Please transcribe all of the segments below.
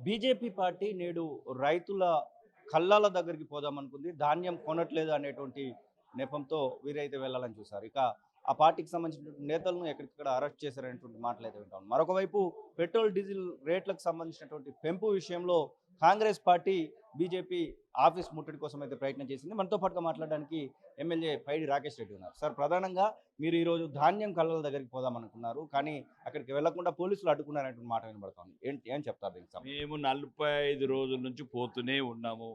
BJP party నేడు రైతుల కళ్ళాల దగ్గరికి పోదామనుకుంది. ధాన్యం కొనట్లేదు అనేటువంటి నెపంతో వీరైతే వెళ్ళాలని చూశారు. ఇక ఆ పార్టీకి సంబంధించినటువంటి నేతలను ఎక్కడికక్కడ అరెస్ట్ చేశారనేటువంటి మాటలైతే వింటాం. మరొక వైపు పెట్రోల్, డీజిల్ రేట్లకు సంబంధించినటువంటి పెంపు విషయంలో కాంగ్రెస్ పార్టీ బీజేపీ ఆఫీస్ ముట్టడి కోసం అయితే ప్రయత్నం చేసింది. మనతో పాటుగా మాట్లాడడానికి ఎమ్మెల్యే పైడి రాకేష్ రెడ్డి ఉన్నారు. సార్, ప్రధానంగా మీరు ఈరోజు ధాన్యం కళ్ళల దగ్గరికి పోదామనుకున్నారు, కానీ అక్కడికి వెళ్లకుండా పోలీసులు అడ్డుకున్నారనేటువంటి మాట వినబడుతోంది. ఏం చెప్తారు దీనికి సంబంధించి? మేము 45 రోజుల నుంచి పోతూనే ఉన్నాము.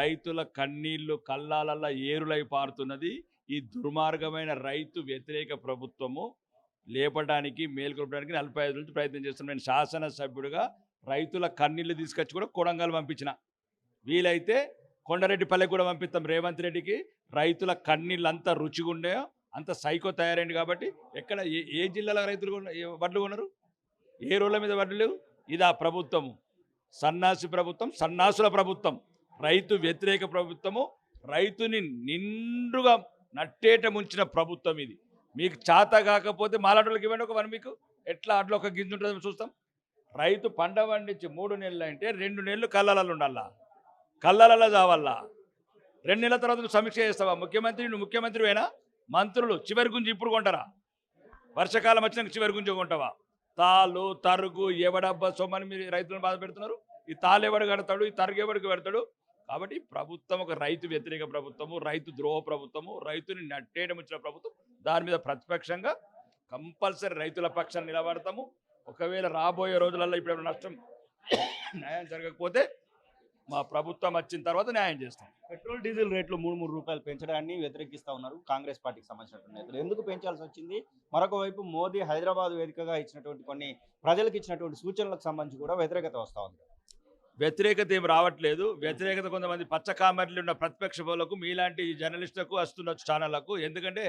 రైతుల కన్నీళ్లు కల్లాలల్లా ఏరులై పారుతున్నది. ఈ దుర్మార్గమైన రైతు వ్యతిరేక ప్రభుత్వము లేపడానికి, మేల్కొల్పడానికి 45 నుంచి ప్రయత్నం చేస్తున్నాను. నేను శాసనసభ్యుడిగా రైతుల కన్నీళ్లు తీసుకొచ్చి కూడా కొడంగల్ పంపించిన. వీలైతే కొండారెడ్డిపల్లెకి కూడా పంపిస్తాం రేవంత్ రెడ్డికి. రైతుల కన్నీళ్ళు అంత రుచిగా ఉండేయో అంత సైకో తయారైంది. కాబట్టి ఎక్కడ ఏ జిల్లాలో రైతులు వడ్లు కొన్నారు? ఏ రోడ్ల మీద వడ్లు లేవు? ఇది ఆ ప్రభుత్వము సన్నాసి ప్రభుత్వం, సన్నాసుల ప్రభుత్వం, రైతు వ్యతిరేక ప్రభుత్వము, రైతుని నిండుగా నట్టేట ముంచిన ప్రభుత్వం ఇది. మీకు చేత కాకపోతే మాలాటోళ్ళకి ఇవ్వండి ఒక 1 వీక్. ఎట్లా అట్లా ఒక గింజ ఉంటుందో చూస్తాం. రైతు పంట పండించి 3 నెలలు అంటే 2 నెలలు కళ్ళలలో ఉండాలా, కళ్ళలలో చావల్లా. 2 నెలల తర్వాత నువ్వు సమీక్ష చేస్తావా? నువ్వు ముఖ్యమంత్రివేనా? మంత్రులు చివరి గుంజి ఇప్పుడు కొంటారా? వర్షాకాలం వచ్చినాక చివరి గుంజి కొంటావా? తాళ్ళు తరుగు ఎవడబ్బా సొమ్మని మీరు రైతులను బాధ పెడుతున్నారు. ఈ తాళ్ళు ఎవడు కడతాడు, ఈ తరుగు ఎవడికి పెడతాడు? కాబట్టి ప్రభుత్వం ఒక రైతు వ్యతిరేక ప్రభుత్వము, రైతు ద్రోహ ప్రభుత్వము, రైతుని నట్టేయడం వచ్చిన ప్రభుత్వం. దాని మీద ప్రతిపక్షంగా కంపల్సరీ రైతుల పక్షాన్ని నిలబడతాము. ఒకవేళ రాబోయే రోజులలో ఇప్పుడు నష్టం న్యాయం జరగకపోతే మా ప్రభుత్వం వచ్చిన తర్వాత న్యాయం చేస్తాం. పెట్రోల్, డీజిల్ రేట్లు 3 రూపాయలు పెంచడాన్ని వ్యతిరేకిస్తూ ఉన్నారు కాంగ్రెస్ పార్టీకి సంబంధించినటువంటి నేతలు. ఎందుకు పెంచాల్సి వచ్చింది? మరొక వైపు మోదీ హైదరాబాద్ వేదికగా ఇచ్చినటువంటి కొన్ని ప్రజలకు ఇచ్చినటువంటి సూచనలకు సంబంధించి కూడా వ్యతిరేకత వస్తూ ఉంది. వ్యతిరేకత ఏం రావట్లేదు. వ్యతిరేకత కొంతమంది పచ్చకామర్లు ఉన్న ప్రతిపక్ష పౌరులకు, మీలాంటి జర్నలిస్టులకు వస్తున్న ఛానళ్లకు. ఎందుకంటే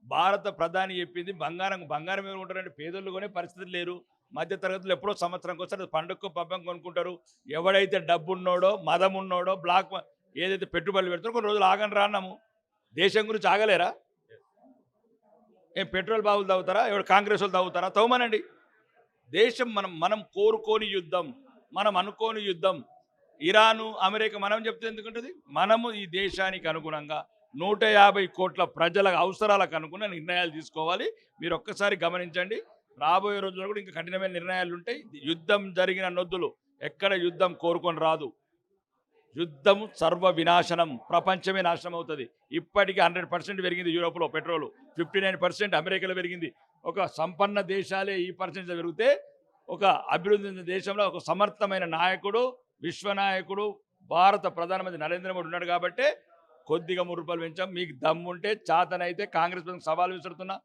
భారత ప్రధాని చెప్పింది బంగారం ఎవరు ఉంటారంటే పేదోళ్ళు కొనే పరిస్థితులు లేరు. మధ్య తరగతులు ఎప్పుడో సంవత్సరంకి వస్తారు, పండుగకు పబ్బం కొనుక్కుంటారు. ఎవడైతే డబ్బు ఉన్నోడో, మదం ఉన్నోడో, ఏదైతే పెట్టుబడులు పెడతారో కొన్ని రోజులు ఆగని రాన్నాము. దేశం గురించి ఆగలేరా? ఏం పెట్రోల్ బాబులు తాగుతారా? ఎవడు కాంగ్రెస్ వాళ్ళు తాగుతారా? తవ్వమనండి. దేశం మనం కోరుకోని యుద్ధం, మనం అనుకోని యుద్ధం. ఇరాను, అమెరికా మనం చెప్తే ఎందుకుంటుంది? మనము ఈ దేశానికి అనుగుణంగా 150 కోట్ల ప్రజల అవసరాలకు అనుగుణ నిర్ణయాలు తీసుకోవాలి. మీరు ఒక్కసారి గమనించండి. రాబోయే రోజుల్లో కూడా ఇంకా కఠినమైన నిర్ణయాలు ఉంటాయి. యుద్ధం జరిగిన నొద్దులు ఎక్కడ యుద్ధం కోరుకొని రాదు. యుద్ధము సర్వ వినాశనం, ప్రపంచమే నాశనం అవుతుంది. ఇప్పటికీ 100% పెరిగింది యూరోప్లో పెట్రోలు, 59% అమెరికాలో పెరిగింది. ఒక సంపన్న దేశాలే ఈ పర్సెంటేజ్ పెరిగితే ఒక అభివృద్ధి చెందిన దేశంలో ఒక సమర్థమైన నాయకుడు, విశ్వనాయకుడు భారత ప్రధానమంత్రి నరేంద్ర మోడీ ఉన్నాడు. కాబట్టి కొద్దిగా 3 రూపాయలు పెంచాం. మీకు దమ్ముంటే చాతనైతే కాంగ్రెస్ ప్రభుత్వం సవాల్ విసురుతున్నా.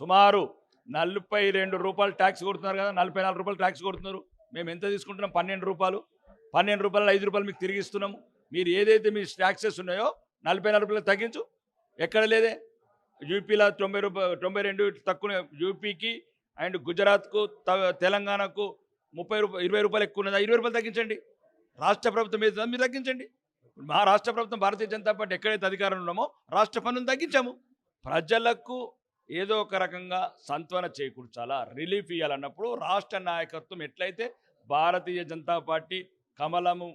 సుమారు 42 రూపాయలు ట్యాక్స్ కొడుతున్నారు కదా, 44 రూపాయలు ట్యాక్స్ కొడుతున్నారు. మేము ఎంత తీసుకుంటున్నాం? 12 రూపాయలు. 12 రూపాయలు 5 రూపాయలు మీకు తిరిగి ఇస్తున్నాము. మీరు ఏదైతే మీ ట్యాక్సెస్ ఉన్నాయో 44 రూపాయలు తగ్గించు. ఎక్కడ లేదే. యూపీలో 92 తక్కువ. యూపీకి అండ్ గుజరాత్కు, తెలంగాణకు 20 రూపాయలు ఎక్కువ ఉన్నది. 20 రూపాయలు తగ్గించండి. రాష్ట్ర ప్రభుత్వం ఏదో మీరు తగ్గించండి. మా రాష్ట్ర ప్రభుత్వం భారతీయ జనతా పార్టీ ఎక్కడైతే అధికారంలో ఉన్నామో రాష్ట్ర పన్నును తగ్గించాము. ప్రజలకు ఏదో ఒక రకంగా సంత్వన చేకూర్చాలా, రిలీఫ్ ఇవ్వాలన్నప్పుడు రాష్ట్ర నాయకత్వం ఎట్లయితే భారతీయ జనతా పార్టీ కమలము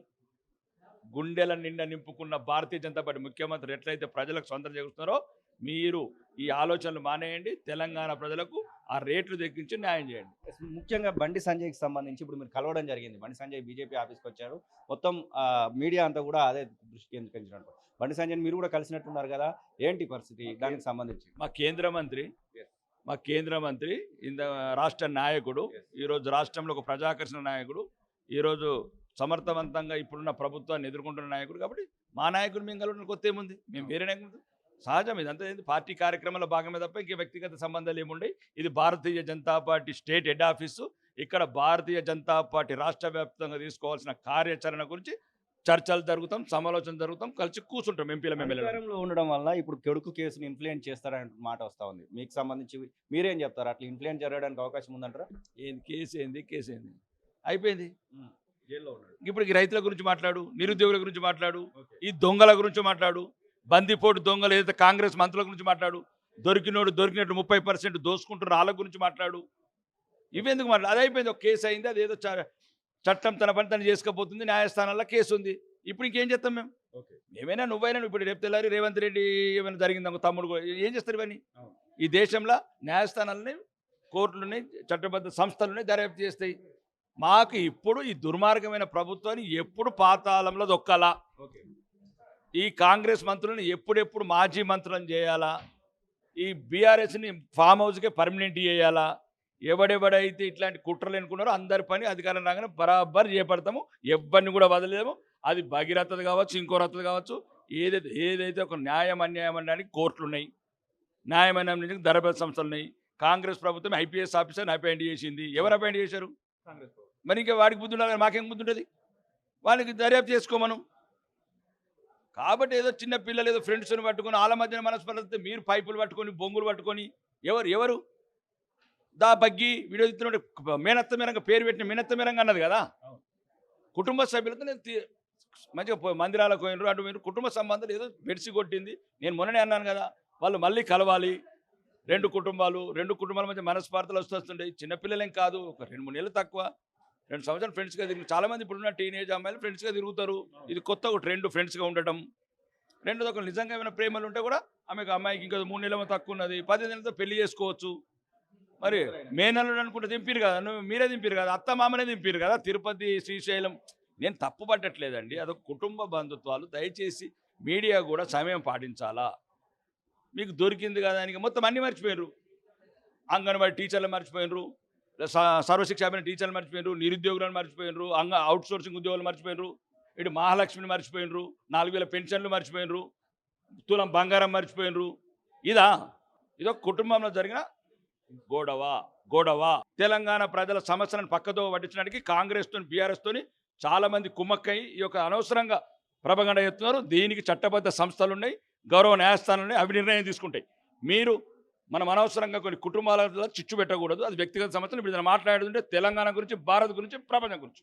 గుండెల నిండా నింపుకున్న భారతీయ జనతా పార్టీ ముఖ్యమంత్రి ఎట్లయితే ప్రజలకు స్వంతం చేస్తున్నారో మీరు ఈ ఆలోచనలు మానేయండి. తెలంగాణ ప్రజలకు ఆ రేట్లు తగ్గించి న్యాయం చేయండి. ముఖ్యంగా బండి సంజయ్కి సంబంధించి ఇప్పుడు మీరు కలవడం జరిగింది. బండి సంజయ్ బీజేపీ ఆఫీస్కి వచ్చారు. మొత్తం మీడియా అంతా కూడా అదే దృష్టి కేంద్రీకరించినట్టు. బండి సంజయ్ మీరు కూడా కలిసినట్టున్నారు కదా, ఏంటి పరిస్థితి దానికి సంబంధించి? మా కేంద్ర మంత్రి రాష్ట్ర నాయకుడు, ఈరోజు రాష్ట్రంలో ఒక ప్రజాకర్షణ నాయకుడు, ఈరోజు సమర్థవంతంగా ఇప్పుడున్న ప్రభుత్వాన్ని ఎదుర్కొంటున్న నాయకుడు. కాబట్టి మా నాయకుడు మేము కలవడం కొత్త ఏముంది? మేము వేరే నాయకుడు సహజం. ఇదంతా పార్టీ కార్యక్రమాల భాగమే తప్ప ఇంక వ్యక్తిగత సంబంధాలు ఏముండయి. ఇది Bharatiya Janata party state head office. ఇక్కడ భారతీయ జనతా పార్టీ రాష్ట్ర వ్యాప్తంగా తీసుకోవాల్సిన కార్యాచరణ గురించి చర్చలు జరుగుతాం, సమాలోచన జరుగుతాం, కలిసి కూర్చుంటాం. ఎంపీల అధికారంలో ఉండడం వల్ల ఇప్పుడు కొడుకు కేసును ఇన్ఫ్లుయెన్స్ చేస్తారనే మాట వస్తూ ఉంది. మీకు సంబంధించి మీరేం చెప్తారు? అట్లా ఇన్ఫ్లుయెన్స్ జరగడానికి అవకాశం ఉందంటారా? కేసు ఏంది అయిపోయింది. ఇప్పుడు రైతుల గురించి మాట్లాడు, నిరుద్యోగుల గురించి మాట్లాడు, ఈ దొంగల గురించి మాట్లాడు, బందిపోటు దొంగలు ఏదైతే కాంగ్రెస్ మంత్రుల గురించి మాట్లాడు, దొరికినట్టు 30% దోసుకుంటున్న వాళ్ళ గురించి మాట్లాడు. ఇవెందుకు మాట్లాడు? అది అయిపోయింది. ఒక కేసు అయింది, అదేదో చట్టం తన పని తను చేసుకోబోతుంది, న్యాయస్థానాల్లో కేసు ఉంది. ఇప్పుడు ఇంకేం చేస్తాం మేము? ఏమైనా నువ్వైనా ఇప్పుడు రేపు తెల్లారి రేవంత్ రెడ్డి ఏమైనా జరిగింది తమ్ముడు కూడా ఏం చేస్తారు ఇవన్నీ? ఈ దేశంలో న్యాయస్థానాలని, కోర్టులని, చట్టబద్ధ సంస్థలని దర్యాప్తు చేస్తాయి. మాకు ఇప్పుడు ఈ దుర్మార్గమైన ప్రభుత్వాన్ని ఎప్పుడు పాతాళంలో దొక్కాలా, ఈ కాంగ్రెస్ మంత్రులను ఎప్పుడెప్పుడు మాజీ మంత్రులను చేయాలా, ఈ బీఆర్ఎస్ని ఫామ్ హౌస్కే పర్మనెంట్ చేయాలా, ఎవడెవడైతే ఇట్లాంటి కుట్రలు ఎన్నుకున్నారో అందరి పని అధికారం రాగానే బరాబర్ చేపడతాము, ఎవరిని కూడా వదిలేము. అది భగీరథది కావచ్చు, ఇంకో రథది కావచ్చు, ఏదైతే ఒక న్యాయం అన్యాయం అనడానికి కోర్టులు ఉన్నాయి, న్యాయం అన్యాయం దర్యాప్తు సంస్థలు ఉన్నాయి. కాంగ్రెస్ ప్రభుత్వం ఐపీఎస్ ఆఫీసర్ని అపాయింట్ చేసింది. ఎవరు అపాయింట్ చేశారు? మరి ఇంకా వాడికి బుద్ధి ఉండాలి, మాకేం బుద్ధి ఉంటుంది? వాళ్ళకి దర్యాప్తు చేసుకోమను. కాబట్టి ఏదో చిన్న పిల్లలు ఏదో ఫ్రెండ్స్ని పట్టుకొని వాళ్ళ మధ్యన మనస్పర్ధ, మీరు పైపులు పట్టుకొని బొంగులు పట్టుకొని ఎవరు దా బగ్గి వీడియో ఇస్తున్నట్టు మేనత్త మేరంగా పేరు పెట్టిన మేనత్త మేరంగా అన్నది కదా. కుటుంబ సభ్యులతో నేను మంచిగా మందిరాలకు పోయినరు, అటు పోయినరు, కుటుంబ సంబంధాలు ఏదో బెడిసి కొట్టింది. నేను మొన్ననే అన్నాను కదా, వాళ్ళు మళ్ళీ కలవాలి. రెండు కుటుంబాల మధ్య మనస్పార్థలు వస్తుంటాయి. చిన్నపిల్లలేం కాదు, ఒక 2-3 నెలలు తక్కువ, 2 సంవత్సరాలు ఫ్రెండ్స్గా తిరిగి చాలామంది ఇప్పుడున్న టీనేజ్ అమ్మాయిలు ఫ్రెండ్స్గా తిరుగుతారు. ఇది కొత్త ఒక ట్రెండ్, ఫ్రెండ్స్గా ఉండటం. రెండోది ఒక నిజంగా ఏమైనా ప్రేమలు ఉంటే కూడా అమ్మాయికి ఇంకా 3 నెలలు తక్కువ ఉన్నది, 10 నెలలతో పెళ్లి చేసుకోవచ్చు. మరి మే నెలలు అనుకుంటే దింపిరు కదా, మీరే దింపిరు కదా, అత్త మామనే దింపిరు కదా తిరుపతి, శ్రీశైలం. నేను తప్పు పట్టట్లేదండి, అదొక కుటుంబ బంధుత్వాలు. దయచేసి మీడియా కూడా సమయం పాటించాలా. మీకు దొరికింది కదా అని మొత్తం అన్నీ మర్చిపోయినరు. అంగన్వాడీ టీచర్లు మర్చిపోయినరు, సర్వశిక్ష అభియాన్ టీచర్లు మర్చిపోయినరు, నిరుద్యోగులను మర్చిపోయినరు, అవుట్ సోర్సింగ్ ఉద్యోగులు మర్చిపోయినరు, ఇటు మహాలక్ష్మిని మర్చిపోయినరు, 4000 పెన్షన్లు మర్చిపోయినరు, తులం బంగారం మర్చిపోయినరు. ఇదొక కుటుంబంలో జరిగిన గొడవ. తెలంగాణ ప్రజల సమస్యలను పక్కదో పట్టించడానికి కాంగ్రెస్తో బీఆర్ఎస్తో చాలామంది కుమ్మక్కై ఈ యొక్క అనవసరంగా ప్రభగండ చేస్తున్నారు. దీనికి చట్టబద్ధ సంస్థలు ఉన్నాయి, గౌరవ న్యాయస్థానాలు ఉన్నాయి, అవి నిర్ణయం తీసుకుంటాయి. మనం అనవసరంగా కొన్ని కుటుంబాల చిచ్చు పెట్టకూడదు. అది వ్యక్తిగత సమస్యలు. ఇప్పుడు మాట్లాడుతుంటే తెలంగాణ గురించి, భారత్ గురించి, ప్రపంచం గురించి.